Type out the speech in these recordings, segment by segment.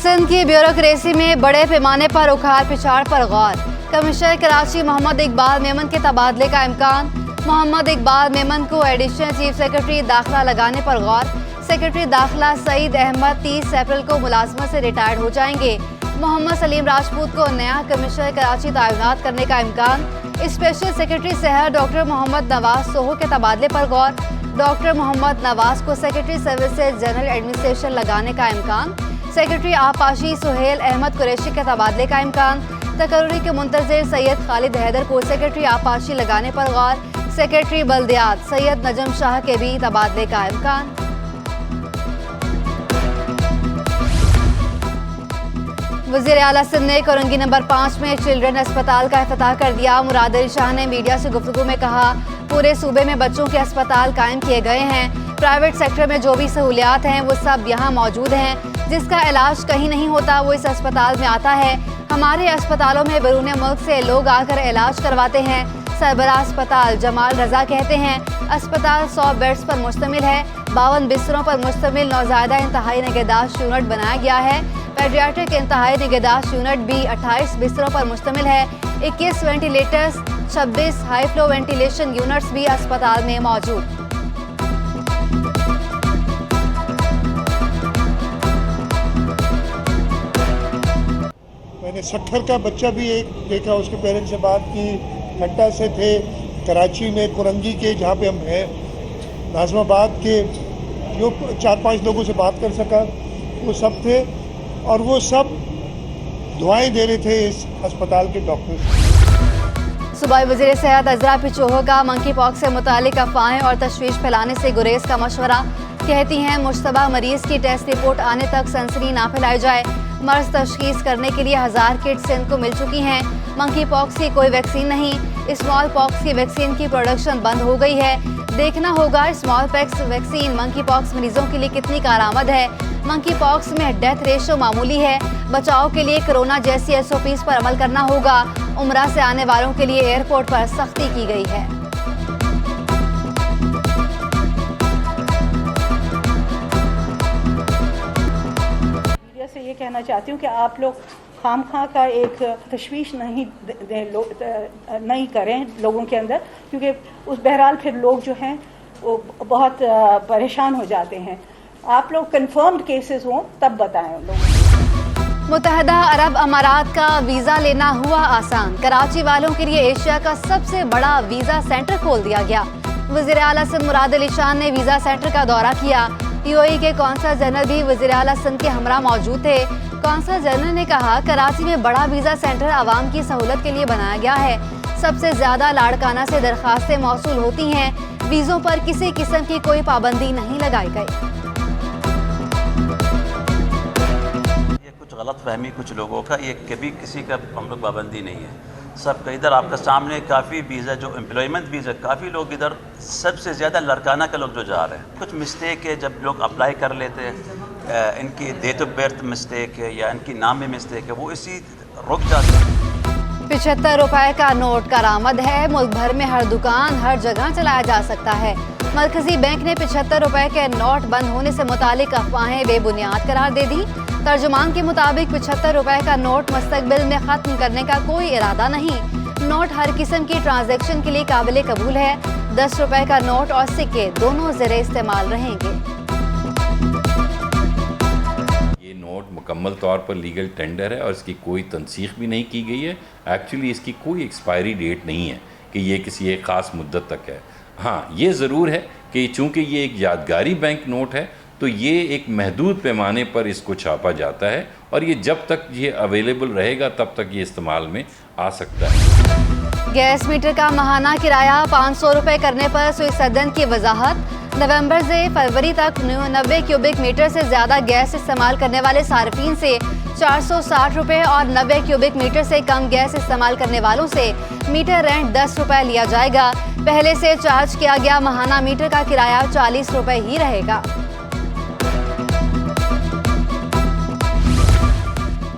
सिंध की ब्यूरोक्रेसी में बड़े पैमाने पर उखाड़ पिछाड़ पर गौर। कमिश्नर कराची मोहम्मद इकबाल मेमन के तबादले का इम्कान। मोहम्मद इकबाल मेमन को एडिशनल चीफ सेक्रेटरी दाखिला लगाने पर गौर। सेक्रेटरी दाखिला सईद अहमद 30 अप्रैल को मुलाजमत से रिटायर्ड हो जाएंगे। मोहम्मद सलीम राजपूत को नया कमिश्नर कराची तैनात करने का इम्कान। स्पेशल सेक्रेटरी शहर डॉक्टर मोहम्मद नवाज सोहो के तबादले पर गौर। डॉक्टर मोहम्मद नवाज को सेक्रेटरी सर्विसेज जनरल एडमिनिस्ट्रेशन लगाने का इम्कान। सेक्रेटरी आपाशी सुहेल अहमद कुरैशी के तबादले का इम्कान। तकर्री के मुंतज़िर सैयद खालिद हैदर को सेक्रेटरी आपाशी लगाने पर गौर। सेक्रेटरी बल्दियात सैयद नजम शाह के भी तबादले का इम्कान। वज़ीर आला सिंध ने कोरंगी नंबर 5 में चिल्ड्रन अस्पताल का इफ्तिताह कर दिया। मुराद अली शाह ने मीडिया से गुफ्तगू में कहा, पूरे सूबे में बच्चों के अस्पताल कायम किए गए हैं। प्राइवेट सेक्टर में जो भी सहूलियात हैं वो सब यहाँ मौजूद हैं। जिसका इलाज कहीं नहीं होता वो इस अस्पताल में आता है। हमारे अस्पतालों में बैरून मुल्क से लोग आकर इलाज करवाते हैं। सरबराह अस्पताल जमाल रजा कहते हैं, अस्पताल 100 बेड्स पर मुश्तमिल है। 52 बिस्तरों पर मुश्तमिल नौज़ायदा इंतहाई निगहदाश्त यूनिट बनाया गया है। पेडियाट्रिक इंतहाई निगहदाश्त यूनिट भी 28 बिस्तरों पर मुश्तमिल है। 21 ventilators, 26 high flow ventilation units भी अस्पताल में मौजूद। मैंने 70 का बच्चा भी एक देखा, उसके पेरेंट्स से बात की, खट्टा से थे, कराची में कोरंगी के जहाँ पे हम हैं, नाज़माबाद के, जो 4-5 लोगों से बात कर सका वो सब थे और वो सब दुआएं दे रहे थे इस अस्पताल के डॉक्टर्स। सूबाई वज़ीर सेहत अज़रा पिचोहो का मंकी पॉक्स से मुतालिक अफवाहें और तशवीश फैलाने से गुरेज का मशवरा। कहती हैं मुश्तबा मरीज की टेस्ट रिपोर्ट आने तक सनसनी ना फैलाई जाए। मर्ज तशखीस करने के लिए 1000 किट्स सिंध को मिल चुकी हैं। मंकी पॉक्स की कोई वैक्सीन नहीं। स्मॉल पॉक्स की वैक्सीन की प्रोडक्शन बंद हो गई है। देखना होगा small pox vaccine monkey pox मरीजों के लिए कितनी कारआमद है। मंकी पॉक्स में डेथ रेशो मामूली है। बचाव के लिए कोरोना जैसी SOPs पर अमल करना होगा। उम्रा से आने वालों के लिए एयरपोर्ट पर सख्ती की गई है। से ये कहना चाहती हूँ कि आप लोग खामखा का एक तशवीश नहीं करें लोगों के अंदर, क्योंकि उस बहरहाल फिर लोग जो हैं वो बहुत परेशान हो जाते हैं। आप लोग कंफर्म्ड केसेस हों तब बताएं लोग। मुत्तहदा अरब अमारात का वीज़ा लेना हुआ आसान। कराची वालों के लिए एशिया का सबसे बड़ा वीज़ा सेंटर खोल दिया गया। वज़ीर आला सिंध मुराद अली शाह ने वीज़ा सेंटर का दौरा किया। UAE के कौंसल जनरल भी वज़ीर आला सिंध के हमरा मौजूद थे। कौंसल जनरल ने कहा, कराची में बड़ा वीज़ा सेंटर आवाम की सहूलत के लिए बनाया गया है। सबसे ज़्यादा लाड़काना से दरखास्तें मौसूल होती हैं। वीज़ों पर किसी किस्म की कोई पाबंदी नहीं लगाई गई। ये कुछ गलत फहमी कुछ लोगों का, ये कभी किसी का हम लोग पाबंदी नहीं है। सबका इधर आपका सामने काफ़ी वीज़ा जो एम्प्लॉयमेंट वीज़ा, काफ़ी लोग इधर सबसे ज़्यादा लड़काना के लोग जो जा रहे हैं। कुछ मिस्टेक है जब लोग अप्लाई कर लेते हैं, इनकी डेट ऑफ बर्थ मिस्टेक है या इनकी नाम में मिस्टेक है, वो इसी रुक जाते हैं। 75 रुपए का नोट करामद है। मुल्क भर में हर दुकान हर जगह चलाया जा सकता है। मरकजी बैंक ने 75 रुपए के नोट बंद होने से मुतालिक अफवाहें बेबुनियाद करार दे दी। तर्जुमान के मुताबिक 75 रुपए का नोट मुस्तकबिल में ख़त्म करने का कोई इरादा नहीं। नोट हर किस्म की ट्रांजैक्शन के लिए काबिल कबूल है। 10 रुपए का नोट और सिक्के दोनों ज़रिए इस्तेमाल रहेंगे। ये नोट मुकम्मल तौर पर लीगल टेंडर है और इसकी कोई तनसीख भी नहीं की गई है। एक्चुअली इसकी कोई एक्सपायरी डेट नहीं है कि ये किसी एक ख़ास मुद्दत तक है। हाँ, ये ज़रूर है कि चूँकि ये एक यादगारी बैंक नोट है तो ये एक महदूद पैमाने पर इसको छापा जाता है और ये जब तक ये अवेलेबल रहेगा तब तक ये इस्तेमाल में आ सकता है। गैस मीटर का माहाना किराया 500 रुपये करने पर सुई सदन की वजाहत। नवंबर से फरवरी तक 90 क्यूबिक मीटर से ज़्यादा गैस इस्तेमाल करने वाले सार्फिन से 460 रुपये और 90 क्यूबिक मीटर से कम गैस इस्तेमाल करने वालों से मीटर रेंट 10 रुपये लिया जाएगा। पहले से चार्ज किया गया माहाना मीटर का किराया 40 रुपये ही रहेगा।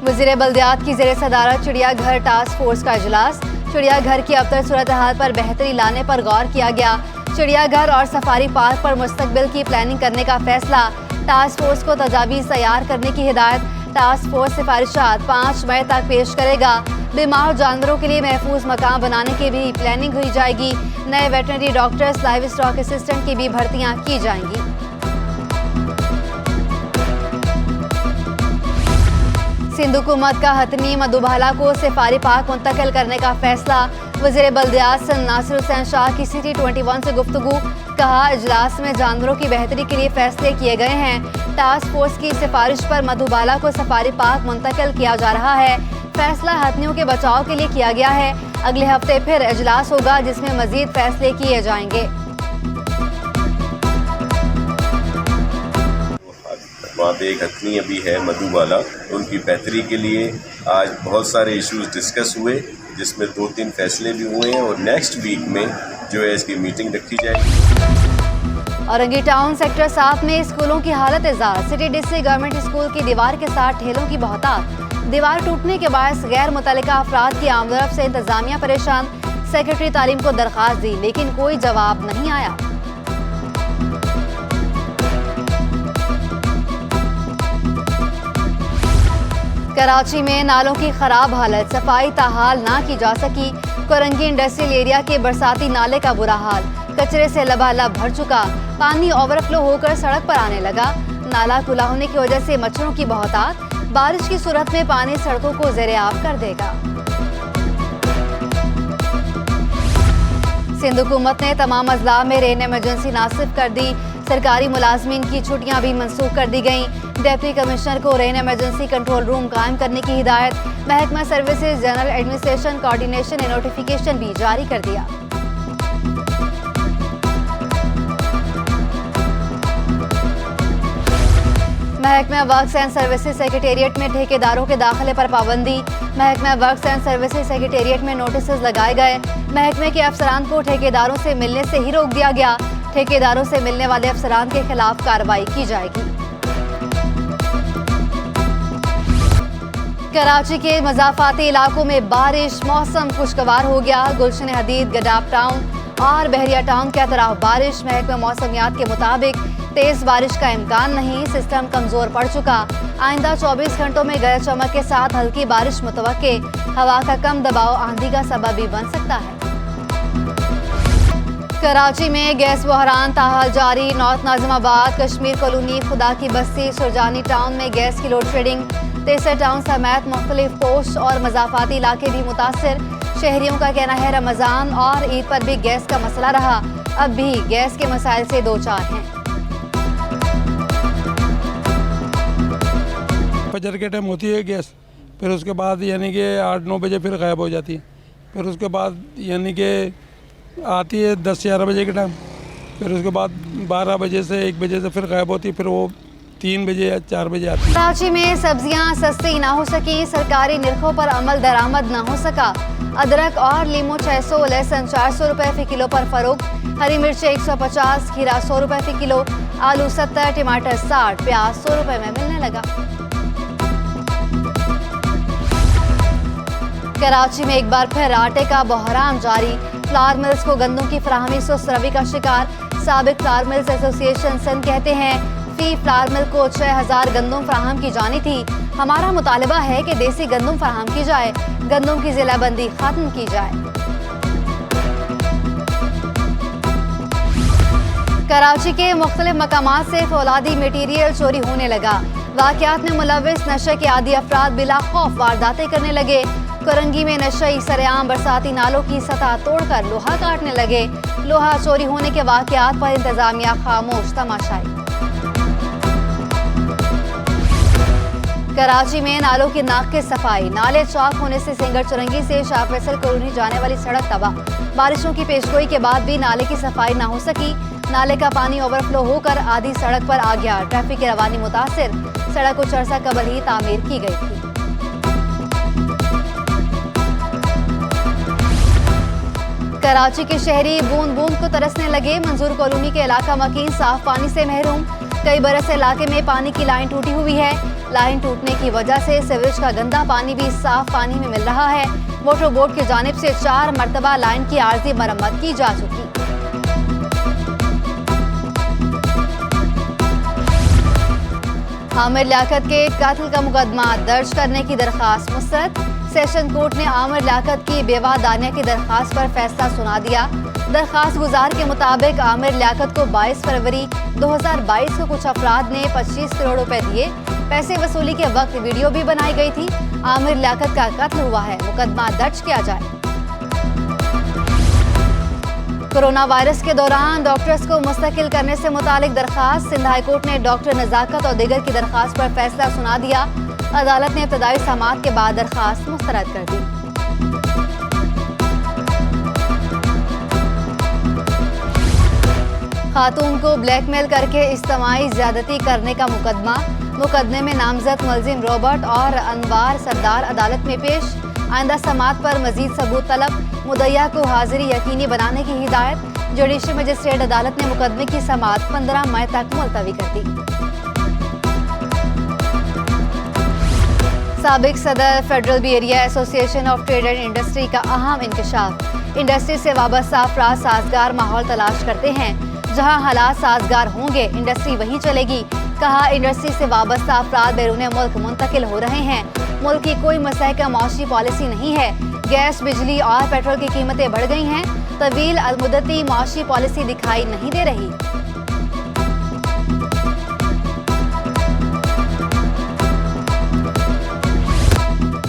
वज़ीर बल्दियात की ज़ेर सदारत चिड़ियाघर टास्क फोर्स का इजलास। चिड़ियाघर की अबतर सूरत हाल पर बेहतरी लाने पर गौर किया गया। चिड़ियाघर और सफारी पार्क पर मुस्तकबिल की प्लानिंग करने का फैसला। टास्क फोर्स को तजावीज़ तैयार करने की हिदायत। टास्क फोर्स सिफारिशात 5 मई तक पेश करेगा। बीमार जानवरों के लिए महफूज मकान बनाने की भी प्लानिंग हुई जाएगी। नए veterinary doctors, live stock assistant की भी भर्तियां की जाएंगी। सिंध हुकूमत का हतमी मधुबाला को सिफारी पाक मुंतकिल करने का फैसला। वज़ीर बल्दियात सन नासिर हुसैन शाह की सिटी 21 से गुफ्तगू। कहा, इजलास में जानवरों की बेहतरी के लिए फैसले किए गए हैं। टास्क फोर्स की सिफारिश पर मधुबाला को सफारी पाक मुंतकिल किया जा रहा है। फैसला हथनियों के बचाव के लिए किया गया है। अगले हफ्ते फिर इजलास होगा जिसमें मजीद फैसले किए जाएंगे। वहाँ पे एक हथनी अभी है मधुबाला, उनकी बेहतरी के लिए आज बहुत सारे इश्यूज डिस्कस हुए, जिसमें 2-3 फैसले भी हुए हैं और नेक्स्ट वीक में जो है इसकी मीटिंग रखी जाएगी। औरंगी टाउन सेक्टर 7 में स्कूलों की हालत Ejaz. City district government school की दीवार के साथ ठेलों की बहुतात। दीवार टूटने के बायस गैर मुतल्लिका अफराद की आमदरफ से इंतजामिया परेशान। सेक्रेटरी तालीम को दरख्वास्त दी लेकिन कोई जवाब नहीं आया। कराची में नालों की खराब हालत, सफाई ताहाल ना की जा सकी। कोरंगी इंडस्ट्रियल एरिया के बरसाती नाले का बुरा हाल, कचरे से लबालब भर चुका। पानी ओवरफ्लो होकर सड़क पर आने लगा। नाला खुला होने की वजह से मच्छरों की बहुतात। बारिश की सूरत में पानी सड़कों को ज़ेरे-आब कर देगा। सिंध हुकूमत ने तमाम अजला में रेन इमरजेंसी नासिब कर दी। सरकारी मुलाजमीन की छुट्टियां भी मनसूख कर दी गईं। डिप्टी कमिश्नर को रेन इमरजेंसी कंट्रोल रूम कायम करने की हिदायत। महकमा सर्विसेज जनरल एडमिनिस्ट्रेशन कोऑर्डिनेशन ने नोटिफिकेशन भी जारी कर दिया। महकमा वर्क्स एंड सर्विसेज सेक्रेटेरिएट में ठेकेदारों के दाखिले पर पाबंदी। महकमा वर्क्स एंड सर्विसेज सेक्रेटेरिएट में नोटिस लगाए गए। महकमे के अफसरान को ठेकेदारों से मिलने से ही रोक दिया गया। ठेकेदारों से मिलने वाले अफसरान के खिलाफ कार्रवाई की जाएगी। कराची के मज़ाफ़ाती इलाकों में बारिश, मौसम खुशगवार हो गया। गुलशन हदीद, गडाब टाउन और बहरिया टाउन के अतराफ बारिश। महकमा मौसमियात के मुताबिक तेज बारिश का इम्कान नहीं, सिस्टम कमजोर पड़ चुका। आइंदा 24 घंटों में गरज चमक के साथ हल्की बारिश मुतवक्के। हवा का कम दबाव आंधी का सबब भी बन सकता है। कराची में गैस बहरान ताहाल जारी। नॉर्थ नाजिमाबाद, कश्मीर कॉलोनी, खुदा की बस्ती, सुरजानी टाउन में गैस की लोड शेडिंग। तेसर टाउन समेत मुख्तलिफ पोस्ट और मज़ाफ़ाती इलाके भी मुतासर। शहरियों का कहना है रमज़ान और ईद पर भी गैस का मसला रहा। अब भी गैस के मसाइल से दो चार हैं। फजर के टाइम होती है गैस, फिर उसके बाद यानी कि 8-9 बजे फिर गायब हो जाती है। फिर उसके बाद यानी कि आती है 10-11 बजे के टाइम। फिर उसके बाद 12 बजे से 1 बजे से फिर गायब होती है। फिर वो 3 बजे या 4 बजे आती है। कराची में सब्जियां सस्ती ना हो सकी। सरकारी निरखों पर अमल दरामद ना हो सका। अदरक और लीमू 600 लहसुन 400 रुपए फी किलो पर फरोख्त। हरी मिर्ची 150, खीरा 100 रुपए फी किलो, आलू 70, टमाटर 60, प्याज 100 रुपए में मिलने लगा। कराची में एक बार फिर आटे का बहरान जारी। फ्लावर मिल्स को गंदम की फराहमी सुस्त रवि का शिकार। साबिक फ्लावर मिल्स एसोसिएशन सिंध कहते हैं फी फ्लावर मिल को 6000 गंदम फराहम की जानी थी। हमारा मुतालबा है कि देसी गंदम फराहम की जाए, गंदम की जिलाबंदी खत्म की जाए। कराची के मुख्तलिफ मकामात से फौलादी मटीरियल चोरी होने लगा। वाक़यात में मुलविस नशे के आदी अफराद बिला खौफ वारदातें करने लगे। कोरंगी में नशई सरेआम बरसाती नालों की सतह तोड़कर लोहा काटने लगे। लोहा चोरी होने के वाक़यात पर इंतजामिया खामोश तमाशाई। कराची में नालों की नाक़िस सफाई। नाले चौक होने से सिंगर चुरंगी से शाह फैसल कॉलोनी जाने वाली सड़क तबाह। बारिशों की पेशगोई के बाद भी नाले की सफाई ना हो सकी। नाले का पानी ओवरफ्लो होकर आधी सड़क पर आ गया। ट्रैफिक की रवानी मुतासिर। सड़क कुछ अर्सा कबल ही तामीर की गई थी। कराची के शहरी बूंद बूंद को तरसने लगे। मंजूर कॉलोनी के इलाका मकीन साफ पानी से महरूम। कई बरस इलाके में पानी की लाइन टूटी हुई है। लाइन टूटने की वजह से सीवरेज का गंदा पानी भी साफ पानी में मिल रहा है। वाटर बोर्ड की जानिब से 4 मरतबा लाइन की आर्जी मरम्मत की जा चुकी। आमिर लियाकत के कत्ल का मुकदमा दर्ज करने की दरख्वास्त मुस्तरद। सेशन कोर्ट ने आमिर लियाकत की बेवा दानिया की दरख्वास्त पर फैसला सुना दिया। दरख्वास्त गुजार के मुताबिक आमिर लियाकत को 22 फरवरी 2022 को कुछ अफराद ने 25 करोड़ रुपए दिए। पैसे वसूली के वक्त वीडियो भी बनाई गई थी। आमिर लियाकत का कत्ल हुआ है, मुकदमा दर्ज किया जाए। कोरोना वायरस के दौरान डॉक्टर्स को मुस्तकिल करने से मुतालिक दरख्वास्त। सिंध हाई कोर्ट ने डॉक्टर नजाकत और दीगर की दरख्वास्त पर फैसला सुना दिया। अदालत ने इब्तदाई समाअत के बाद दरख्वास्त मुस्तरद कर दी। खातून को ब्लैकमेल करके इज्तिमाई ज्यादती करने का मुकदमे में नामजद मुलजिम रॉबर्ट और अनवार सरदार अदालत में पेश। आइंदा समाअत पर मजीद सबूत तलब। मुद्दइया को हाजिरी यकीनी बनाने की हिदायत। जुडिशल मजिस्ट्रेट अदालत ने मुकदमे की समाअत 15 मई तक मुलतवी कर दी। साबिक सदर federal B area association of trade and industry का अहम इंकशाफ। इंडस्ट्री से वाबस्ता अफराद साजगार माहौल तलाश करते हैं। जहां हालात साजगार होंगे इंडस्ट्री वहीं चलेगी। कहा, इंडस्ट्री से वाबस्ता अफराद बैरून मुल्क मुंतकिल हो रहे हैं। मुल्क की कोई मुस्तहकम मौशी पॉलिसी नहीं है। गैस, बिजली और पेट्रोल की कीमतें बढ़ गई हैं। तवील मुद्दती मौशी पॉलिसी दिखाई नहीं दे रही।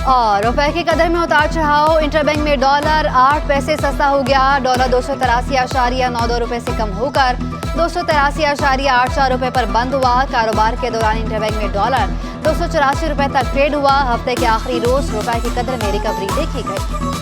और रुपए की कदर में उतार चढ़ाव। इंटरबैंक में डॉलर 8 पैसे सस्ता हो गया। डॉलर 283.92 रुपए से कम होकर 283.84 रुपए पर बंद हुआ। कारोबार के दौरान इंटरबैंक में डॉलर 284 रुपए तक ट्रेड हुआ। हफ्ते के आखिरी रोज रुपए की कदर में रिकवरी देखी गई।